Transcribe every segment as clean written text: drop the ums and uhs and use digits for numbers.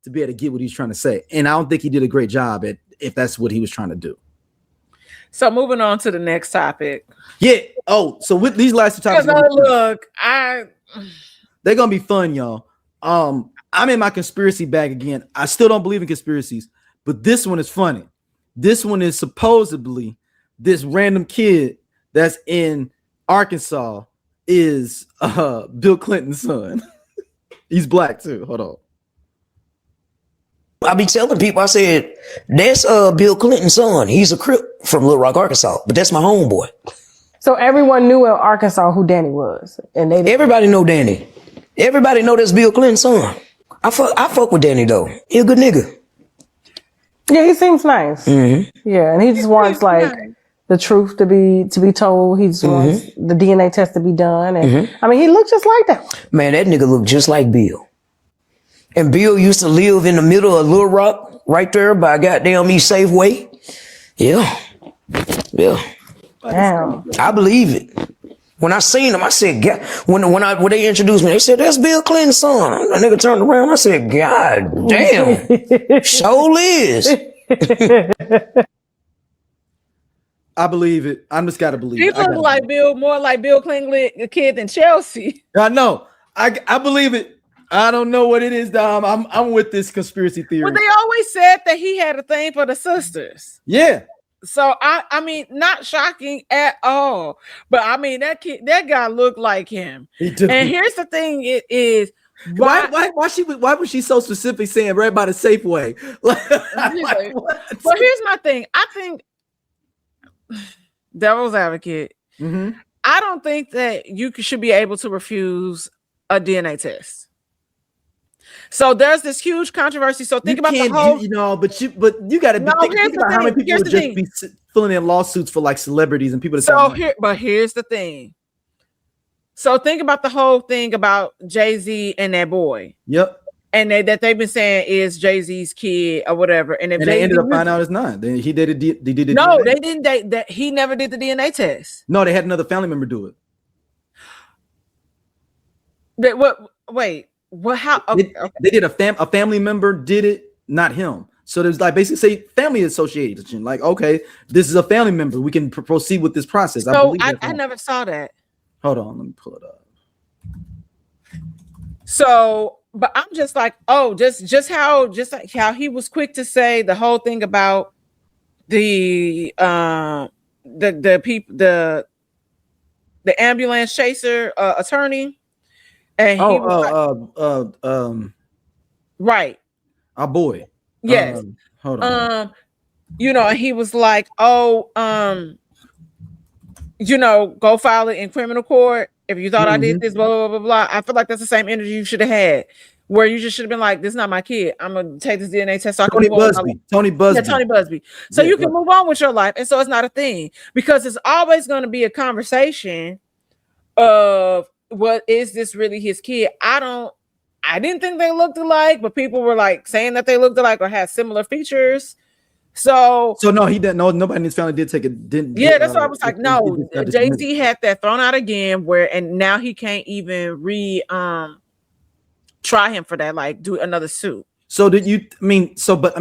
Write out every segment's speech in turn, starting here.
to be able to get what he's trying to say. And I don't think he did a great job at if that's what he was trying to do. So moving on to the next topic. Yeah. Oh, so with these last two topics, they're gonna be fun, y'all. I'm in my conspiracy bag again. I still don't believe in conspiracies, but this one is funny. This one is supposedly this random kid that's in Arkansas is Bill Clinton's son. He's black too. Hold on. I be telling people, I said, that's Bill Clinton's son. He's a Crip from Little Rock, Arkansas, but that's my homeboy. So everyone knew in Arkansas who Danney was, and everybody know Danney. Everybody know that's Bill Clinton's son. I fuck with Danney though. He a good nigga. Yeah, he seems nice. Mm-hmm. Yeah, and he just wants like the truth to be told. He just wants the DNA test to be done, and I mean, he looked just like that. Man, that nigga looked just like Bill. And Bill used to live in the middle of Little Rock, right there by goddamn East Safeway. Yeah. Damn. I believe it. When I seen him, I said, God, when they introduced me, they said, that's Bill Clinton's son. That nigga turned around, I said, God damn. Sure is. I believe it. I just gotta believe it. He looked like Bill, more like Bill Clinton, a kid than Chelsea. I know. I believe it. I don't know what it is, Dom. I'm with this conspiracy theory. But they always said that he had a thing for the sisters. Yeah. So I mean, not shocking at all. But I mean, that guy looked like him. And here's the thing: it is why was she so specific saying right by the Safeway? But here's my thing: I think devil's advocate. I don't think that you should be able to refuse a DNA test. So there's this huge controversy. So think about the whole, but you got to think about how many people would just be filling in lawsuits for like celebrities and people. But here's the thing. So think about the whole thing about Jay-Z and that boy. Yep. And that they've been saying is Jay-Z's kid or whatever. And they ended up finding out it's not. He did it. No, they didn't. He never did the DNA test. No, they had another family member do it. Wait. Well, how? Okay. They did a family member did it, not him. So there's like basically say family association. Like, okay, this is a family member. We can proceed with this process. So I never saw that. Hold on, let me pull it up. So, but I'm just like, just like how he was quick to say the whole thing about the people, the ambulance chaser attorney. And he right. Our boy. Yes. Hold on. He was like, go file it in criminal court. If you thought I did this, blah, blah, blah, blah. I feel like that's the same energy you should have had, where you just should have been like, this is not my kid. I'm going to take this DNA test. So I can Tony Busby. Yeah, Tony Busby. So you can move on with your life. And so it's not a thing, because it's always going to be a conversation of, what is this really his kid? I didn't think they looked alike, but people were like saying that they looked alike or had similar features. So no, he didn't. No, nobody in his family did take it. Didn't. Yeah, that's why I was like, no. Jay-Z had that thrown out again, and now he can't even try him for that. Like, do another suit. So did you? But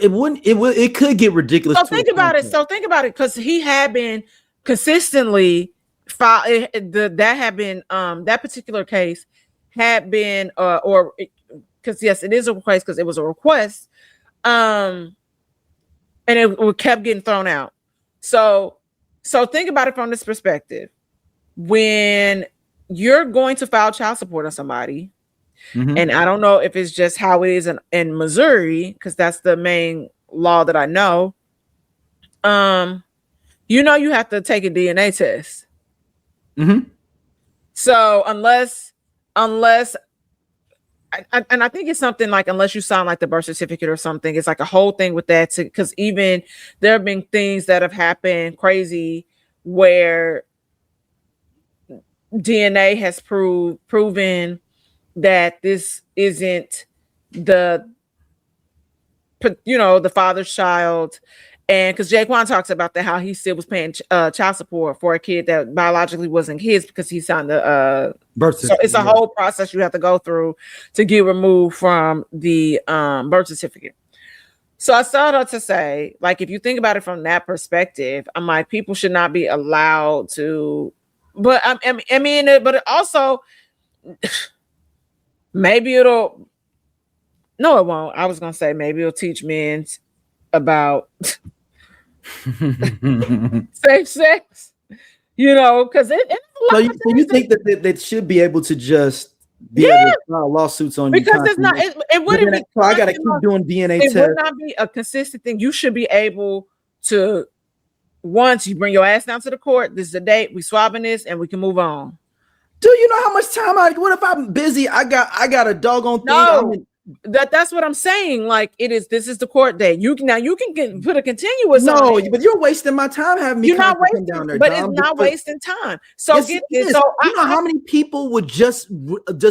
it wouldn't. It could get ridiculous. So think about it. Because he had been consistently. That particular case had been because yes, it is a request, because it was a request, and it kept getting thrown out. So think about it from this perspective: when you're going to file child support on somebody, and I don't know if it's just how it is in Missouri, because that's the main law that I know. You have to take a DNA test. So unless and I think it's something like, unless you sign like the birth certificate or something, it's like a whole thing with that, because even there have been things that have happened crazy where DNA has proven that this isn't the father's child, And because Jaquan talks about that, how he still was paying child support for a kid that biologically wasn't his because he signed the birth so certificate. it's a whole process you have to go through to get removed from the birth certificate. So I started to say, like, if you think about it from that perspective, I'm like, people should not be allowed to. But I mean, but it also maybe it'll. No, it won't. I was gonna say maybe it'll teach men about safe sex. You know, because So you think that they should be able to just be able to file lawsuits on you? Because it's not. It wouldn't be. So I got to keep doing DNA tests. It would not be a consistent thing. You should be able to. Once you bring your ass down to the court, this is the date. We swabbing this, and we can move on. Do you know how much time what if I'm busy? I got a doggone thing. No, that's what I'm saying. Like this is the court date. You can put a continuous. No, on it. but you're wasting my time having me. You're not wasting down there, but Dom, it's not wasting time. So yes, get this. So you know how many people would just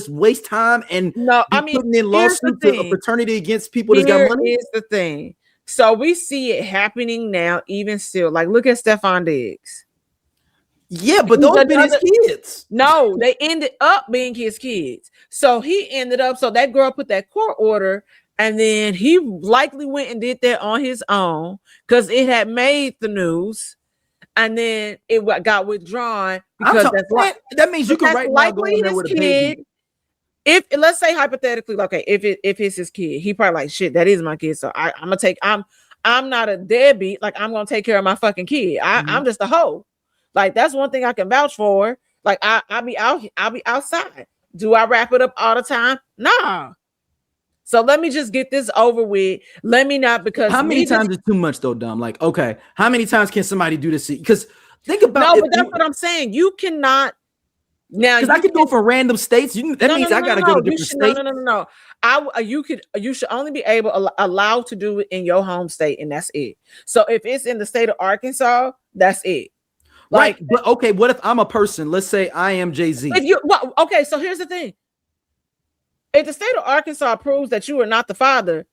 waste time and putting in lawsuits of paternity against people that's got money? Here's the thing. So we see it happening now, even still. Like, look at Stefan Diggs. Yeah, but those been his kids. No, they ended up being his kids. So he ended up. So that girl put that court order, and then he likely went and did that on his own because it had made the news, and then it got withdrawn because that means you can right now go in there with a baby. If let's say hypothetically, okay, if it's his kid, he probably like, shit, that is my kid. So I'm not a deadbeat. Like, I'm gonna take care of my fucking kid. I'm just a hoe. Like, that's one thing I can vouch for. Like, I'll be outside. Do I wrap it up all the time? Nah. So let me just get this over with. Let me not, because how many times is too much though, Dom? Like, okay, how many times can somebody do this? Because think about but that's what I'm saying. You cannot. Now, because I can go for random states. That means I got to go to different states. No. You should only be allowed to do it in your home state, and that's it. So if it's in the state of Arkansas, that's it. Like, right. But okay, what if I'm a person? Let's say I am Jay-Z. Okay, so here's the thing. If the state of Arkansas proves that you are not the father,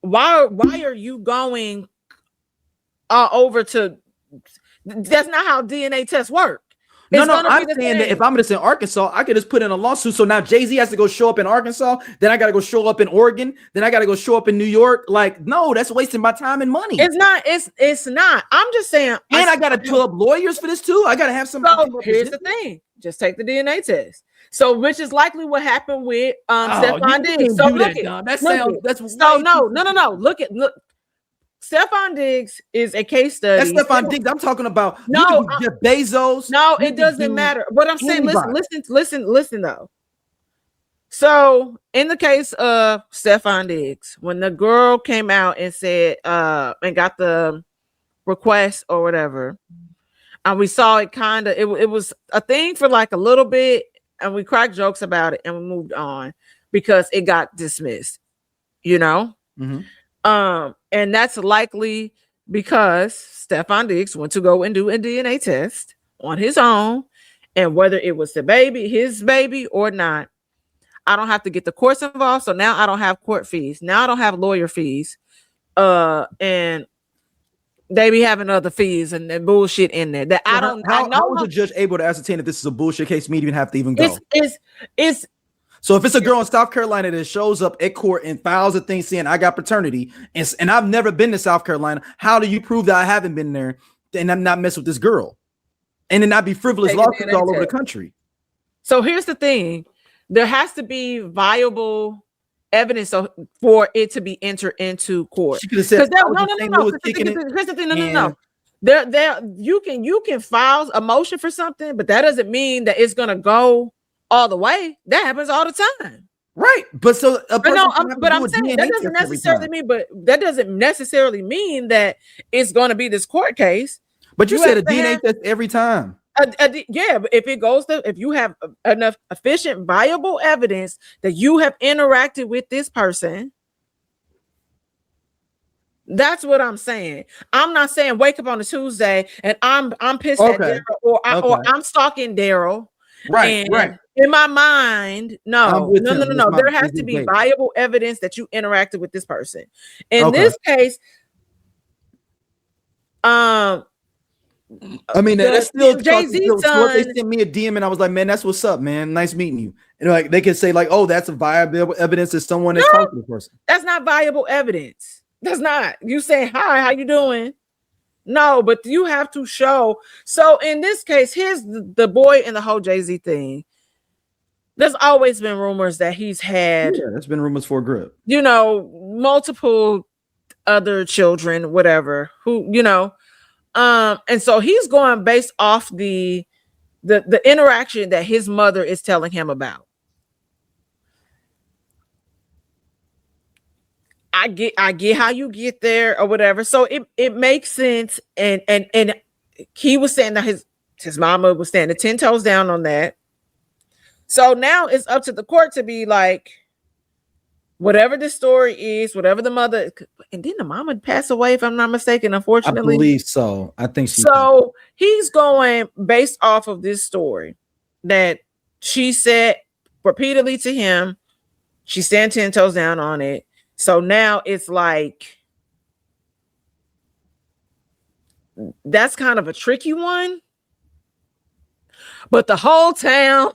why are you going over to? That's not how DNA tests work. No, I'm saying that if I'm just in Arkansas, I could just put in a lawsuit. So now Jay-Z has to go show up in Arkansas. Then I got to go show up in Oregon. Then I got to go show up in New York. Like, no, that's wasting my time and money. It's not. It's not. I'm just saying. And I got to pull up lawyers for this too. I got to have somebody. So here's the thing. Just take the DNA test. So, which is likely what happened with Stefan Diggs. So look Look. Stefan Diggs is a case study. That's Stefan Diggs. I'm talking about. No, Jeff Bezos. No, it doesn't matter. What I'm saying, listen though. So in the case of Stefan Diggs, when the girl came out and said and got the request or whatever, and we saw it it was a thing for like a little bit, and we cracked jokes about it and we moved on because it got dismissed, you know? Mm-hmm. And that's likely because Stefan Diggs went to go and do a DNA test on his own, and whether it was his baby or not, I don't have to get the courts involved. So now I don't have court fees. Now I don't have lawyer fees. And they be having other fees and bullshit in there that I don't. How was the judge able to ascertain that this is a bullshit case? Me to even have to even go. It's. So if it's a girl in South Carolina that shows up at court and files a thing saying I got paternity, and I've never been to South Carolina, how do you prove that I haven't been there and I'm not messing with this girl? And then not be frivolous lawsuits all over the country. So here's the thing. There has to be viable evidence for it to be entered into court. She could have said, no. Here's the thing. No. There you can file a motion for something, but that doesn't mean that it's gonna go all the way. That happens all the time. Right. But so I'm saying that doesn't necessarily mean, but that doesn't necessarily mean that it's going to be this court case. But you said a DNA test every time. Yeah, but if you have enough efficient, viable evidence that you have interacted with this person, that's what I'm saying. I'm not saying wake up on a Tuesday and I'm pissed at Daryl or I'm stalking Daryl. Right. In my mind, no. There has to be viable evidence that you interacted with this person. In this case, Um, I mean, that's still Jay-Z's so if they son. sent me a DM and I was like, man, that's what's up, man. Nice meeting you. And like they could say, like, oh, that's a viable evidence that someone has talked to the person. That's not viable evidence. That's not. You say, hi, how you doing? No, but you have to show. So in this case, here's the boy and the whole Jay-Z thing. There's always been rumors that he's had, there's been rumors for a grip. you know, multiple other children, whatever, who, you know, and so he's going based off the interaction that his mother is telling him about. I get how you get there or whatever. So it makes sense. And he was saying that his mama was standing 10 toes down on that. So now it's up to the court to be like, whatever the story is, whatever the mother, and didn't the mama pass away, if I'm not mistaken, unfortunately? I believe so. I think so. He's going based off of this story that she said repeatedly to him. She's standing 10 toes down on it. So now it's like, that's kind of a tricky one. But the whole town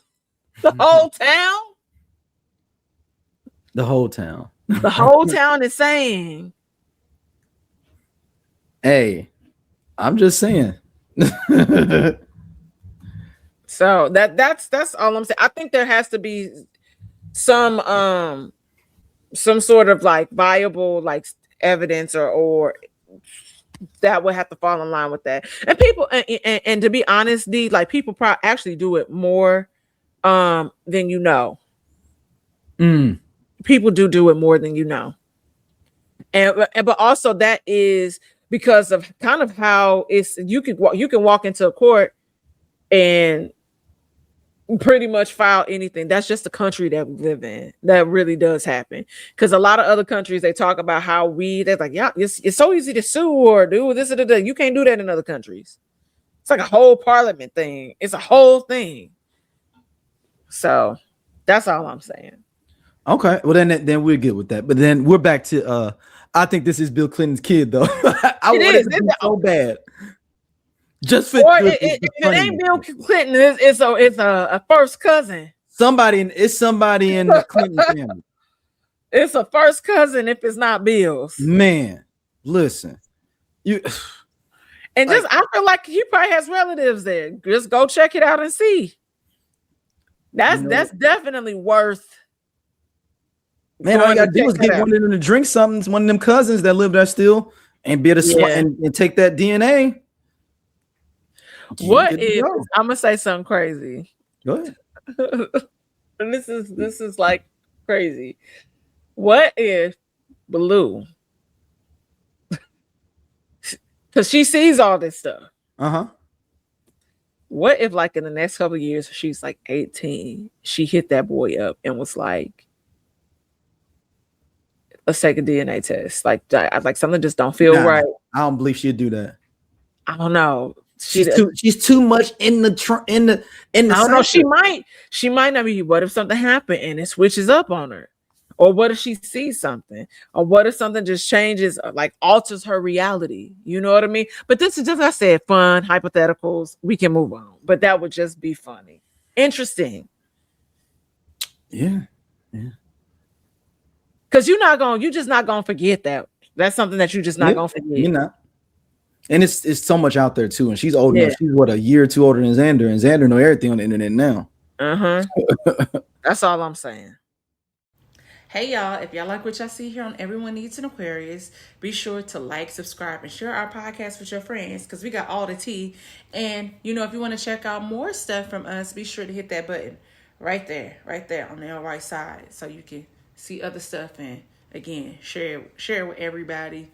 is saying, hey, I'm just saying. So that's all I'm saying. I think there has to be some sort of like viable like evidence or that would have to fall in line with that. And people and to be honest, like people probably actually do it more than you know. People do it more than you know. And but also that is because of kind of how it's you can walk into a court and pretty much file anything. That's just the country that we live in. That really does happen. Because a lot of other countries, they talk about how they're like, yeah, it's so easy to sue or do this or that. You can't do that in other countries. It's like a whole parliament thing. It's a whole thing. So that's all I'm saying. Okay, well then we're good with that. But then we're back to I think this is Bill Clinton's kid though. I want it to be so bad. Just for if it ain't Bill Clinton, it's a first cousin. Somebody in the Clinton family. It's a first cousin if it's not Bill's. Man, listen, you and like, I feel like he probably has relatives there. Just go check it out and see. That's definitely worth. Man, all you gotta do is get one of them to drink something. One of them cousins that live there still, and be able to and take that DNA. What if I'm gonna say something crazy? Go ahead. And this is like crazy. What if Blue, because she sees all this stuff. What if, like, in the next couple of years, she's like 18, she hit that boy up and was like, "Let's take a DNA test." Like something just don't feel right. I don't believe she'd do that. I don't know. She's too much in the. I don't know. She might not be. What if something happened and it switches up on her? Or what if she sees something? Or what if something just changes, like alters her reality? You know what I mean? But this is just, I said, fun, hypotheticals. We can move on. But that would just be funny. Interesting. Yeah. Because you're just not gonna forget that. That's something that you're just not gonna forget. You're not. And it's so much out there too. And she's old enough. She's a year or two older than Xander, and Xander know everything on the internet now. That's all I'm saying. Hey y'all, if y'all like what y'all see here on Everyone Needs an Aquarius, be sure to like, subscribe, and share our podcast with your friends because we got all the tea. And if you want to check out more stuff from us, be sure to hit that button right there on the right side so you can see other stuff and again share it with everybody.